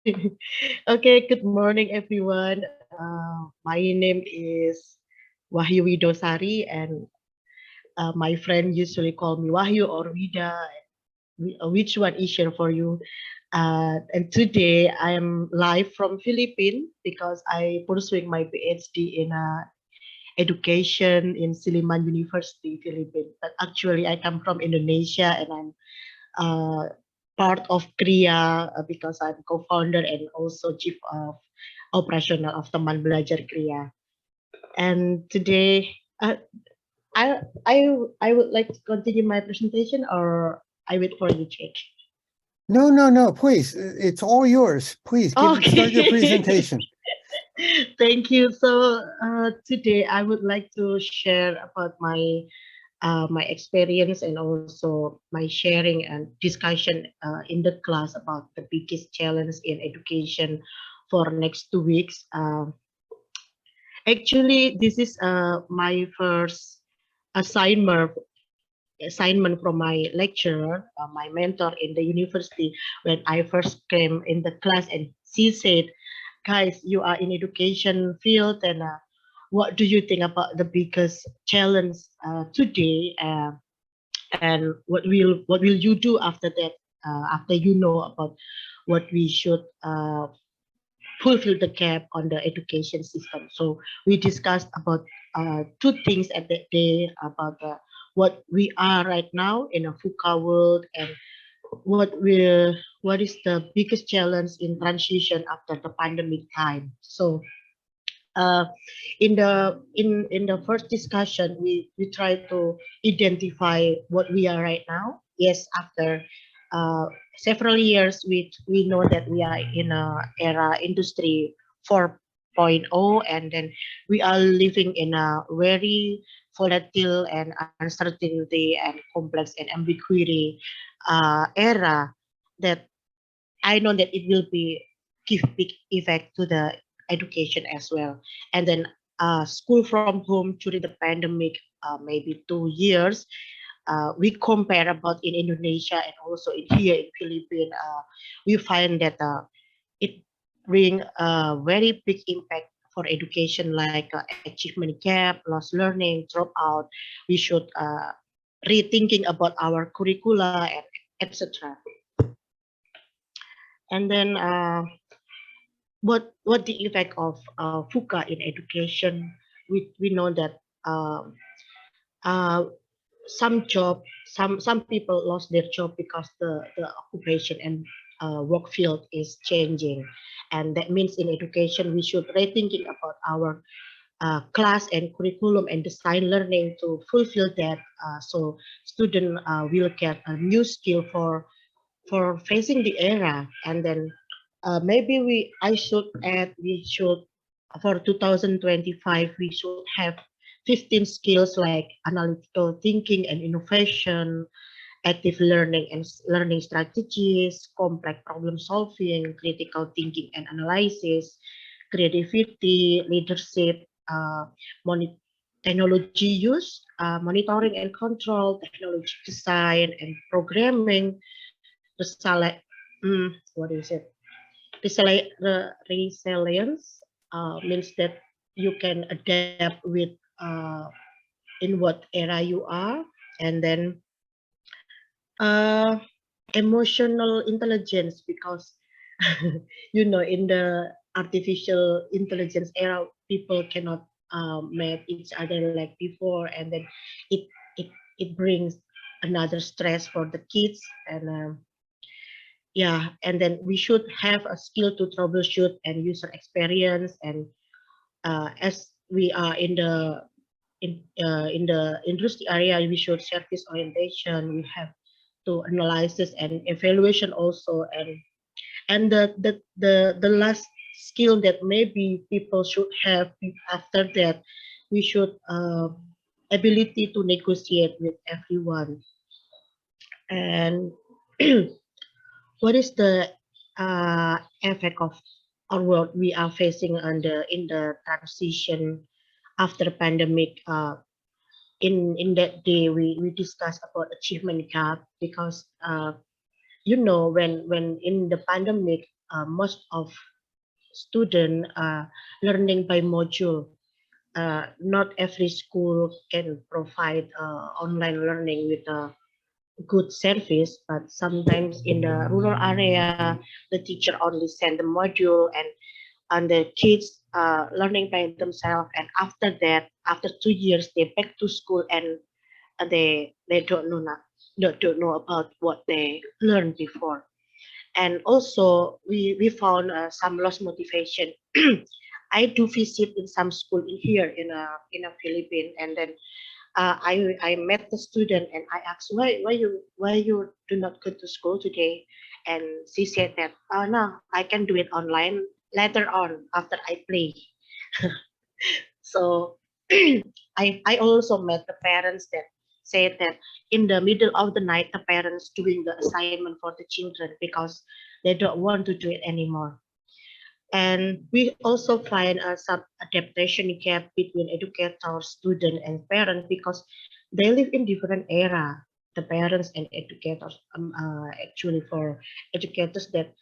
Okay, good morning, everyone. My name is Wahyu Wido Sari, and my friend usually call me Wahyu or Wida. Which one easier for you? And today I am live from Philippines because I pursuing my PhD in education in Silliman University, Philippines. But actually, I come from Indonesia, and I'm uh, part of Krya because I'm co-founder and also chief of operational of Teman Belajar Krya. And today, I would like to continue my presentation, or I wait for you, Jake. No, no, no, please. It's all yours. Please start your Okay. presentation. Thank you. So today I would like to share about my experience and also my sharing and discussion in the class about the biggest challenge in education for next 2 weeks. Actually, this is my first assignment assignment from my lecturer, my mentor in the university when I first came in the class, and she said, "Guys, you are in education field, and what do you think about the biggest challenge today? And what will you do after that? After you know about what we should fulfill the gap on the education system." So we discussed about two things at that day about what we are right now in a VUCA world, and what is the biggest challenge in transition after the pandemic time. So uh, in the first discussion, we try to identify what we are right now. Yes, after uh, several years, we know that we are in a era industry 4.0, and then we are living in a very volatile and uncertainty and complex and ambiguity era that I know that it will be give big effect to the education as well. And then school from home during the pandemic, maybe 2 years. We compare about in Indonesia and also in here in Philippines. We find that it bring a very big impact for education, like achievement gap, lost learning, dropout. We should rethinking about our curricula and etc. And then what the effect of VUCA in education? We know that uh, some job some people lost their job because the occupation and work field is changing, and that means in education we should rethinking about our class and curriculum and design learning to fulfill that, so student will get a new skill for facing the era. And then maybe I should add, we should for 2025 we should have 15 skills like analytical thinking and innovation, active learning and learning strategies, complex problem solving, critical thinking and analysis, creativity, leadership, technology use, monitoring and control, technology design and programming, what is it? Resilience means that you can adapt with in what era you are. And then uh, emotional intelligence, because in the artificial intelligence era, people cannot meet each other like before, and then it it it brings another stress for the kids. And yeah, and then we should have a skill to troubleshoot and user experience. And as we are in the industry area, we should service orientation. We have to analysis and evaluation also. And the last skill that maybe people should have after that, we should ability to negotiate with everyone. And what is the effect of or what we are facing in the transition after pandemic? In that day, we discussed about achievement gap, because when in the pandemic, most of student learning by module. Not every school can provide online learning with a good service, but sometimes in the rural area, the teacher only send the module and the kids learning by themselves. And after that, after 2 years, they back to school and they don't know about what they learned before. And also we found some lost motivation. I do visit in some school in here in a Philippines, and then I met the student and I asked why you do not go to school today, and she said that, oh no, I can do it online later on after I play. So I also met the parents that said that in the middle of the night the parents doing the assignment for the children because they don't want to do it anymore. And we also find some adaptation gap between educator, student, and parent because they live in different era. The parents and educators, actually for educators that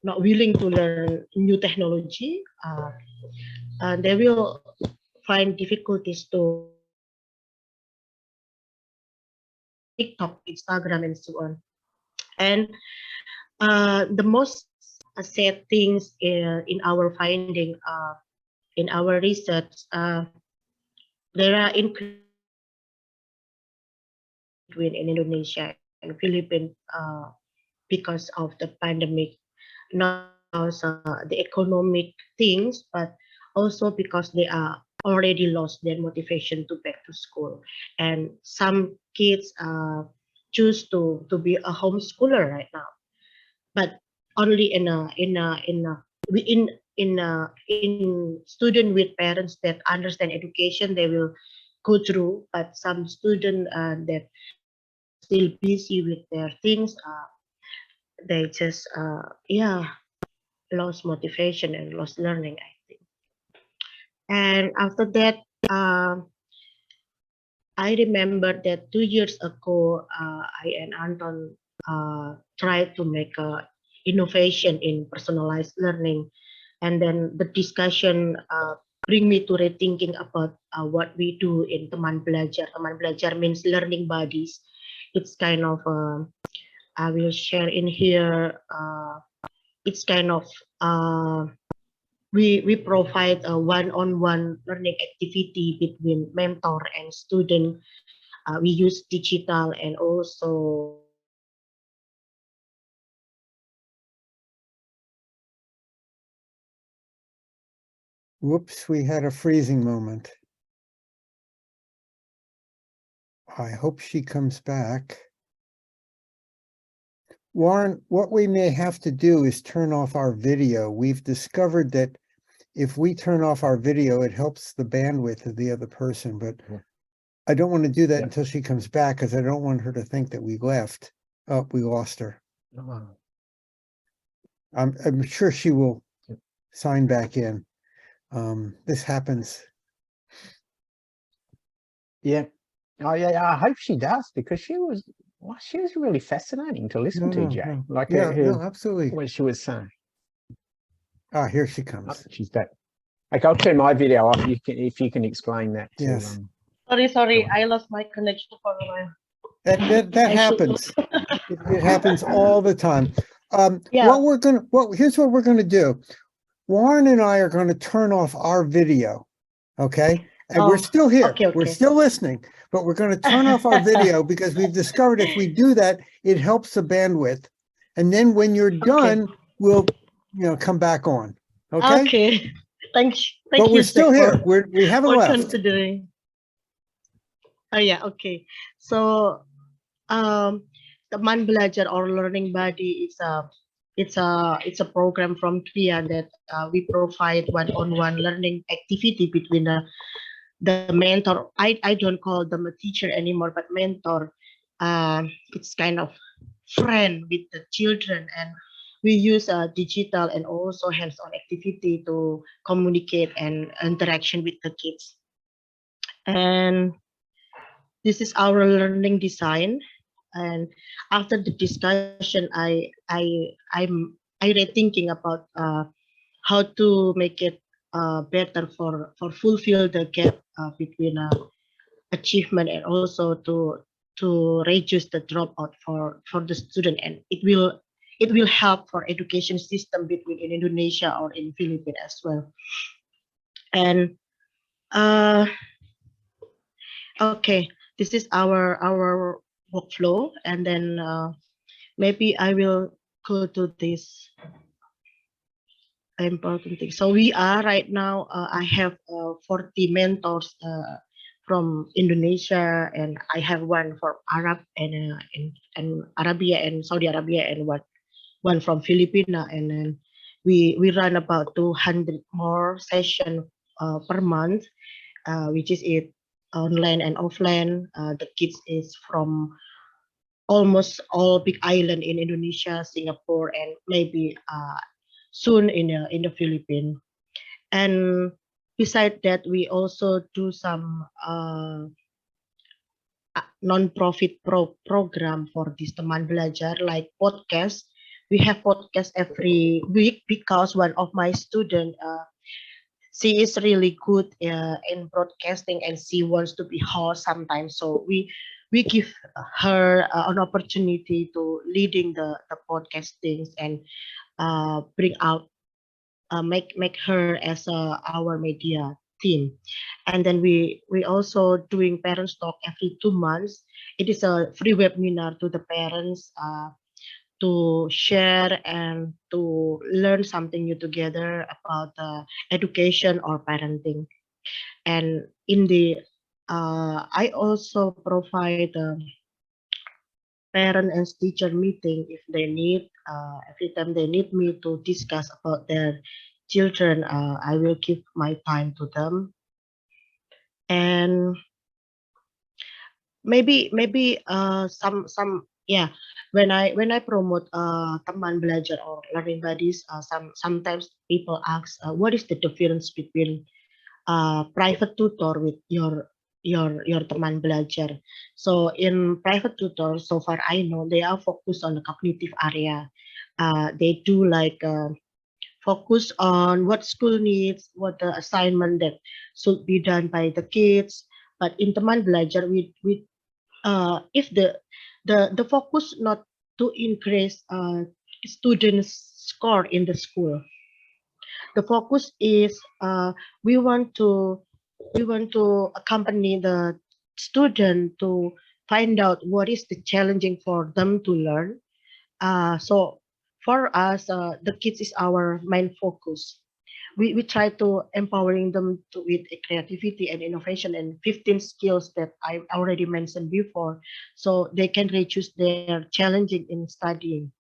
not willing to learn new technology, they will find difficulties to TikTok, Instagram, and so on. And the most sad things in our finding, in our research, there are increased between in Indonesia and Philippines because of the pandemic, not because the economic things, but also because they are already lost their motivation to back to school. And some kids choose to be a homeschooler right now, but only in student with parents that understand education, they will go through. But some student that are still busy with their things, they just lost motivation and lost learning, I think. And after that, I remember that 2 years ago, I and Anton tried to make a innovation in personalized learning, and then the discussion bring me to rethinking about what we do in Teman Belajar. Teman Belajar means learning buddies. It's kind of I will share in here. It's kind of we provide a one-on-one learning activity between mentor and student. We use digital and also Whoops, we had a freezing moment. I hope she comes back. Warren, what we may have to do is turn off our video. We've discovered that if we turn off our video, it helps the bandwidth of the other person, but I don't want to do that until she comes back because I don't want her to think that we left. Oh, we lost her. I'm sure she will sign back in. This happens. Yeah. Oh yeah, I hope she does, because she was really fascinating to listen to, Jay. No. Like no, absolutely. what she was saying. Ah, here she comes. She's back. Okay, I'll turn my video off. If you can explain that to Yes. Sorry, I lost my connection for a while. That happens. It happens all the time. Yeah. Here's what we're gonna do. Warren and I are gonna turn off our video, okay? And we're still here. Okay. We're still listening, but we're gonna turn off our video because we've discovered if we do that, it helps the bandwidth. And then when you're done, we'll come back on. Okay. Okay. Thank you. But we're still here. We haven't left. Considering. Oh yeah. Okay. So, Teman Belajar or Learning Buddy is it's a program from Krya that we provide one-on-one learning activity between the mentor. I don't call them a teacher anymore, but mentor. It's kind of friend with the children, and we use digital and also hands-on activity to communicate and interaction with the kids. And this is our learning design. And after the discussion, I irate thinking about how to make it better for fulfill the gap between achievement, and also to reduce the dropout for the student, and it will help for education system between in Indonesia or in Philippines as well. And uh, okay, this is our workflow, and then maybe I will go to this important thing. So we are right now, I have 40 mentors from Indonesia, and I have one for Arab and Arabia and Saudi Arabia, and one from Filipina, and then we run about 200 more session per month, which is it online and offline. The kids is from almost all big island in Indonesia, Singapore, and maybe soon in the Philippines. And beside that, we also do some non-profit program for this Teman Belajar, like podcast. We have podcast every week because one of my student, she is really good in broadcasting, and she wants to be host sometimes. So we give her an opportunity to leading the podcastings, and bring out make her as our media team. And then we also doing parents talk every 2 months. It is a free webinar to the parents, to share and to learn something new together about education or parenting. And in the I also provide parent and teacher meeting if they need, every time they need me to discuss about their children. I will give my time to them. And maybe some, yeah, when I promote Teman Belajar or learning buddies, sometimes people ask, what is the difference between private tutor with your Teman Belajar. So in private tutor, so far I know, they are focused on the cognitive area. They do like focus on what school needs, what the assignment that should be done by the kids. But in Teman Belajar, we if the focus not to increase students' score in the school. The focus is we want to accompany the student to find out what is the challenging for them to learn. So for us, the kids is our main focus. We try to empowering them to with creativity and innovation and 15 skills that I already mentioned before, so they can reduce their challenging in studying.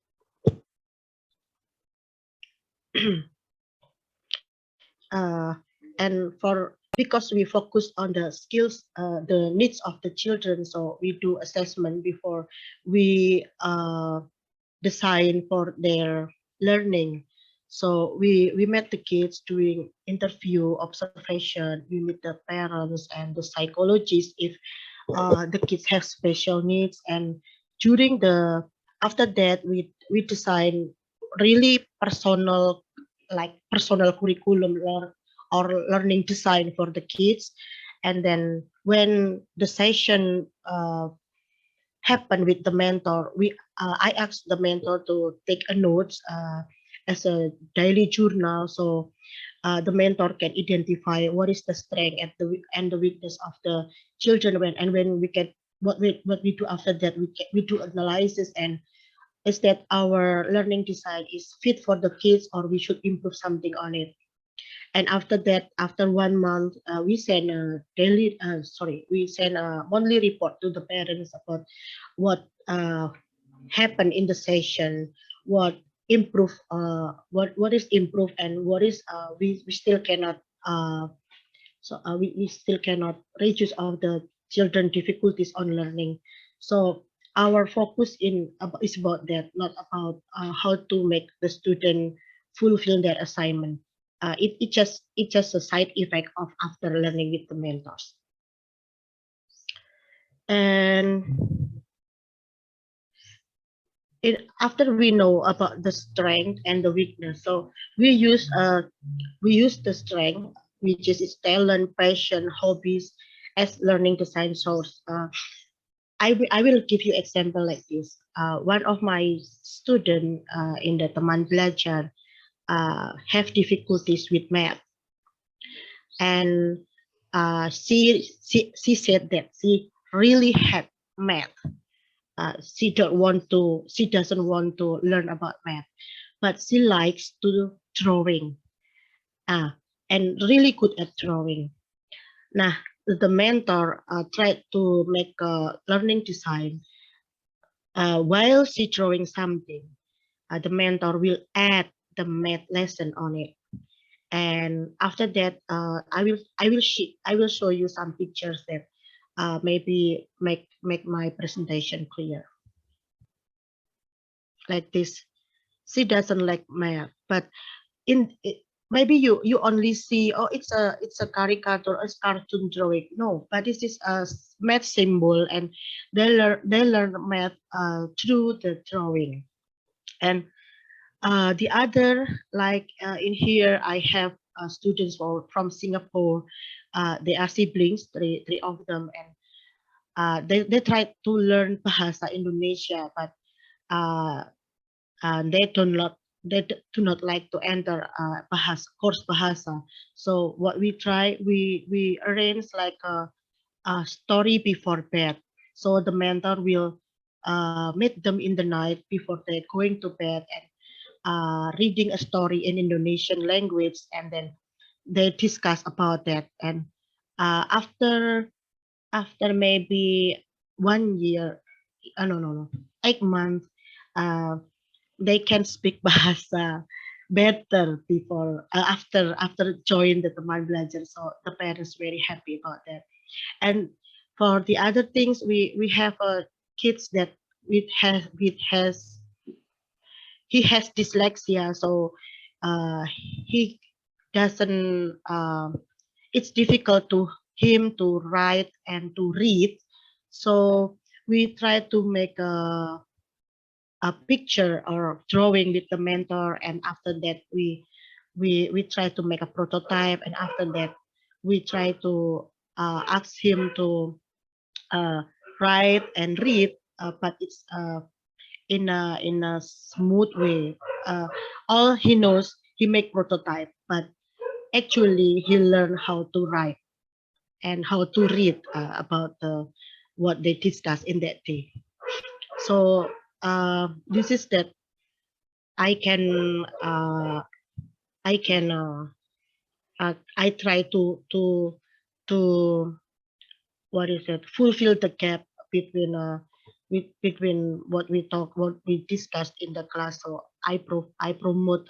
And for because we focus on the skills, the needs of the children, so we do assessment before we design for their learning. So we met the kids doing interview, observation. We meet the parents and the psychologists if the kids have special needs. And during the after that, we design really personal, like personal curriculum or learning design for the kids. And then when the session happen with the mentor, I asked the mentor to take a notes as a daily journal, so the mentor can identify what is the strength and the weakness of the children. When we get what we do after that, we do analysis, and is that our learning design is fit for the kids, or we should improve something on it. And after that, after 1 month, we send a we send a monthly report to the parents about what happened in the session, what improve, what is improved, and what is we still cannot we still cannot reduce of the children difficulties on learning. So our focus is about that, not about how to make the student fulfill their assignment. It just a side effect of after learning with the mentors. And after we know about the strength and the weakness, so we use the strength, which is its talent, passion, hobbies, as learning design source. I will give you example like this. One of my student in the Teman Belajar have difficulties with math, and she said that she really had math. She doesn't want to learn about math, but she likes to do drawing. And really good at drawing. Nah, the mentor tried to make a learning design. While she drawing something, the mentor will add the math lesson on it. And after that, I will show you some pictures that maybe make my presentation clear. Like this, she doesn't like math, but maybe you only see, oh, it's a caricature, a cartoon drawing. No, but this is a math symbol, and they learn math through the drawing. And the other, like in here, I have students from Singapore. They are siblings, three of them, and they try to learn Bahasa Indonesia, but uh, they do not like to enter course Bahasa. So what we try, we arrange like a story before bed. So the mentor will meet them in the night before they're going to bed, and reading a story in Indonesian language, and then they discuss about that. And after maybe 1 year, no, 8 months, uh, they can speak bahasa better before after join the Teman Belajar. So the parents very happy about that. And for the other things, we have kids that he has dyslexia, so he doesn't. It's difficult to him to write and to read. So we try to make a picture or drawing with the mentor, and after that we try to make a prototype, and after that we try to ask him to uh, write and read, but it's in a smooth way. uh, all he knows, he make prototype, but actually he learned how to write and how to read about what they discussed in that day. So this is that I can I can I try to what is it, fulfill the gap between between what we discussed in the class. So I promote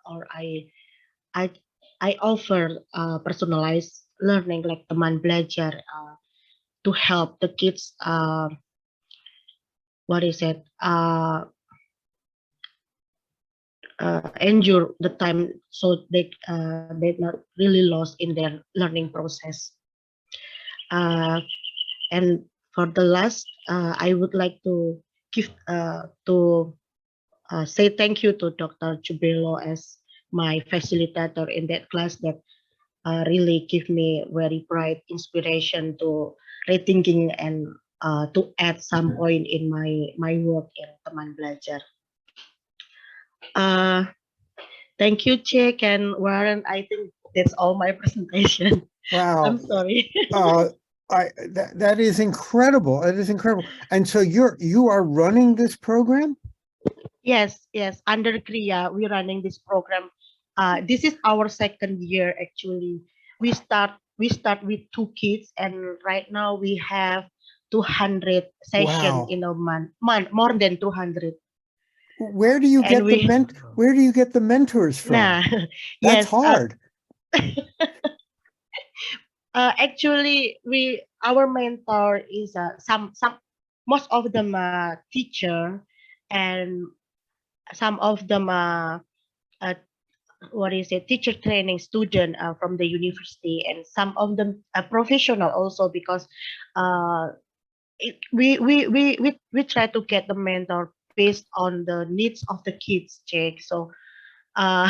or I I offer personalized learning like Teman Belajar to help the kids what is it endure the time, so they're not really lost in their learning process. Uh, and for the last, I would like to give to say thank you to Dr. Chubelo as my facilitator in that class, that really give me very bright inspiration to rethinking and to add some point in my work in Teman Belajar. Uh, Thank you, Jake and Warren. I think that's all my presentation. Wow. I'm sorry. That is incredible. It is incredible. And so you are running this program? Yes. Under Krya, we're running this program. This is our second year actually. We start with 2 kids, and right now we have 200 sessions Wow. in a month, more than 200. Where do you get where do you get the mentors from? Nah, That's yes. hard. Actually, our mentor is most of them are teacher, and some of them are what is it, teacher training student from the university, and some of them are professional also, because we try to get the mentor based on the needs of the kids, Jake. So uh,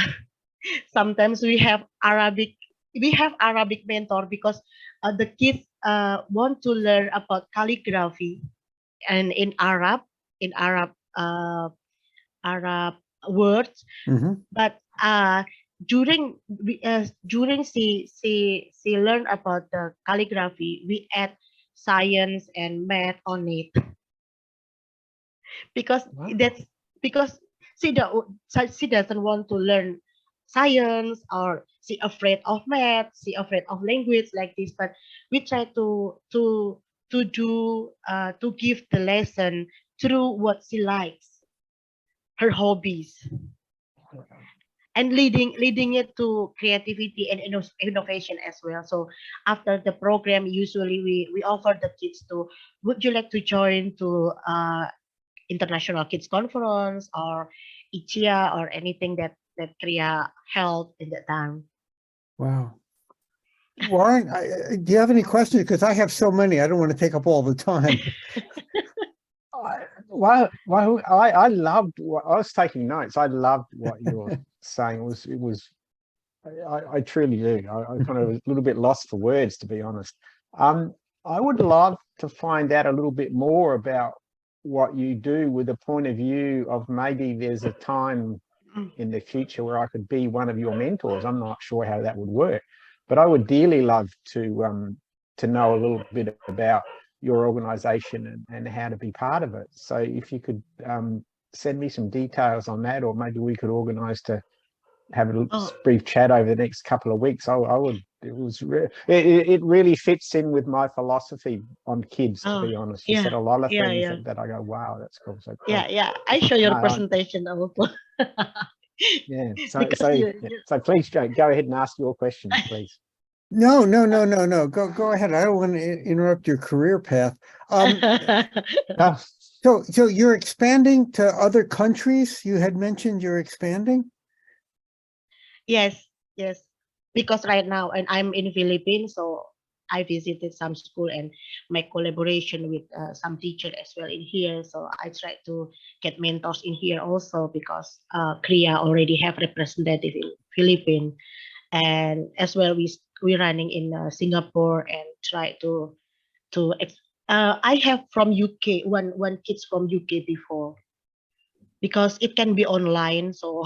sometimes we have Arabic mentor because the kids want to learn about calligraphy and in Arab words, Mhm. but during she learn about the calligraphy, we add science and math on it because Wow. that's because she doesn't want to learn science, or she afraid of math, she afraid of language like this. But we try to give the lesson through what she likes, her hobbies, and leading it to creativity and innovation as well. So after the program, usually we offer the kids to, would you like to join to international kids conference or ICHIA or anything that Krya held in that time. Wow. Warren, do you have any questions? Because I have so many. I don't want to take up all the time. I loved what I was taking notes. I loved what you were saying. I truly do. I kind of was a little bit lost for words, to be honest. I would love to find out a little bit more about what you do with a point of view of maybe there's a time in the future where I could be one of your mentors. I'm not sure how that would work, but I would dearly love to know a little bit about your organization and how to be part of it. So if you could send me some details on that, or maybe we could organize to have a brief chat over the next couple of weeks. I would. It really fits in with my philosophy on kids, to be honest. You said a lot of things that I go, wow, that's cool. So cool. Yeah. I show your presentation also. Yeah. So please, Joe, go ahead and ask your question, please. No. Go ahead. I don't want to interrupt your career path. So you're expanding to other countries. You had mentioned you're expanding. Yes. Because right now, and I'm in Philippines, so I visited some school and my collaboration with some teacher as well in here. So I try to get mentors in here also, because Krya already have representative in Philippines, and as well we running in Singapore, and try to I have from UK one kids from UK before, because it can be online. So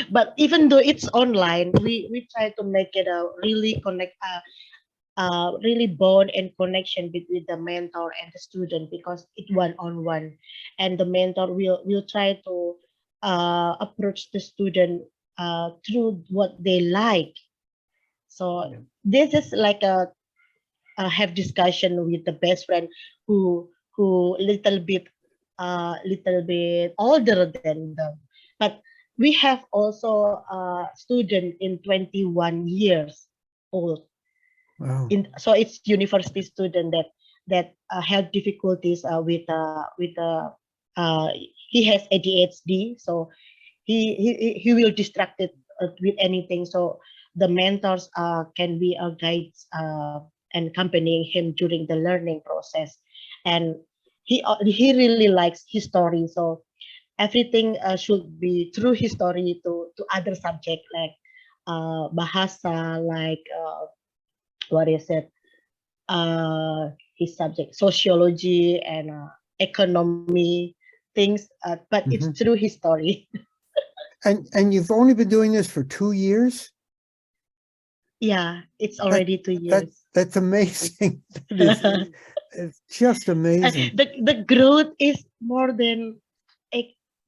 but even though it's online, we try to make it a really really bond and connection between the mentor and the student, because it's one-on-one, and the mentor will try to approach the student through what they like. So this is like a have discussion with the best friend who little bit older than them, but we have also a student in 21 years old. Wow. So it's university student that have difficulties uh, he has ADHD, so he will distracted with anything. So the mentors can be a guides and accompanying him during the learning process, and he really likes history. So everything should be through history to other subject like bahasa, like what is it, his subject sociology and economy things, but it's through history. And you've only been doing this for 2 years? Yeah, it's already 2 years. That's amazing. It's just amazing. The growth is more than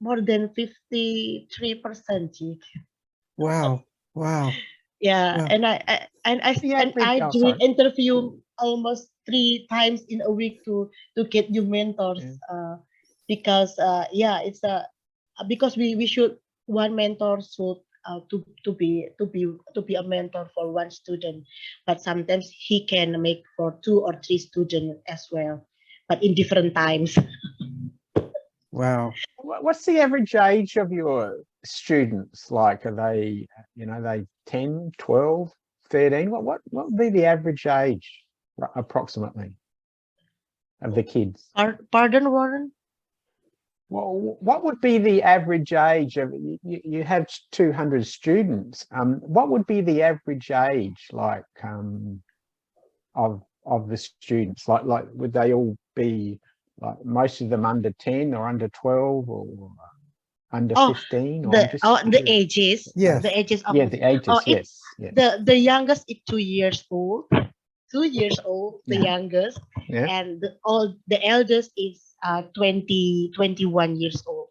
53%. Wow. Yeah, Wow. and I do interview almost 3 times in a week to get new mentors, because it's because we should, one mentor should to be a mentor for one student, but sometimes he can make for 2 or 3 students as well, but in different times. Wow. What's the average age of your students? Like, are they, they 10, 12, 13? What would be the average age approximately of the kids? Pardon, Warren? Well, what would be the average age of you have 200 students? What would be the average age like of the students? Like would they all be like most of them under 10 or under 12 or under 15? Or I'm just the ages. Yes. The ages of yeah, the ages. oh, Yes, yes. the youngest is 2 years old. 2 years old, the Yeah. youngest, Yeah. and the eldest is 21 years old.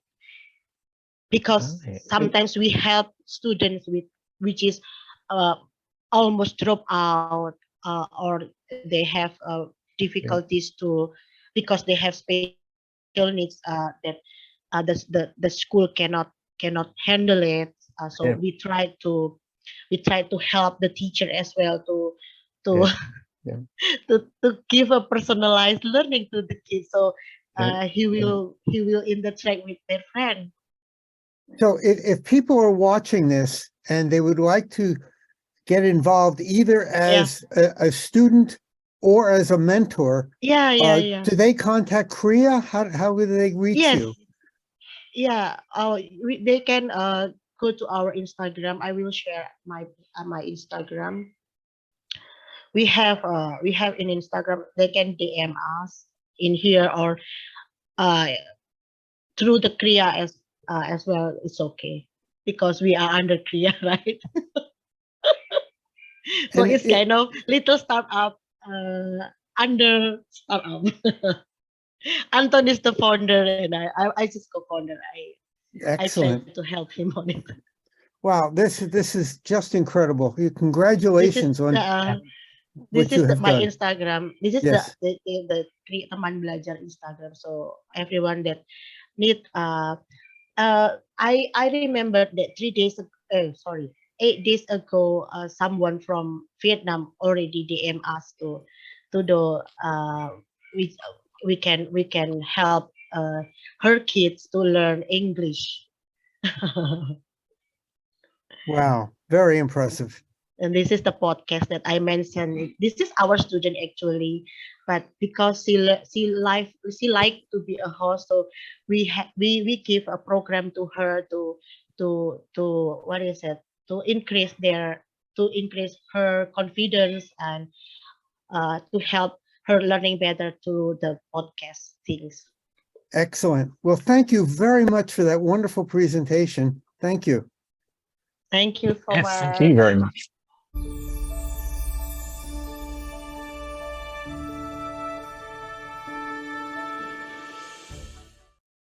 Because Okay. sometimes we help students with which is almost drop out, or they have difficulties to, because they have special needs that the school cannot handle it. So Yeah. we try to help the teacher as well to Yeah. Yeah. to give a personalized learning to the kids. So Yeah. he will interact with their friend. So if people are watching this and they would like to get involved either as a student or as a mentor, Yeah. do they contact Krya? How would they reach Yes. you? Yeah. They can go to our Instagram. I will share my Instagram. We have in Instagram. They can DM us in here, or uh through the Krya as well. It's okay because we are under Krya, right? So And it's kind of little startup under startup. Anton is the founder, and I just co-founder. I try excellent. to help him on it. Wow, this is just incredible. This is Congratulations on what you have my done. Instagram. This is Yes. the Teman Belajar Instagram. So everyone that need I remember that 3 days ago, sorry, 8 days ago, someone from Vietnam already DM us to the we we can help her kids to learn English. Wow, very impressive. And this is the podcast that I mentioned. This is our student actually, but because she like to be a host, so we give a program to her to what is it, to increase her confidence, and to help her learning better to the podcast things. Excellent. Well, thank you very much for that wonderful presentation. Thank you. Thank you so Yes, much. thank you very much.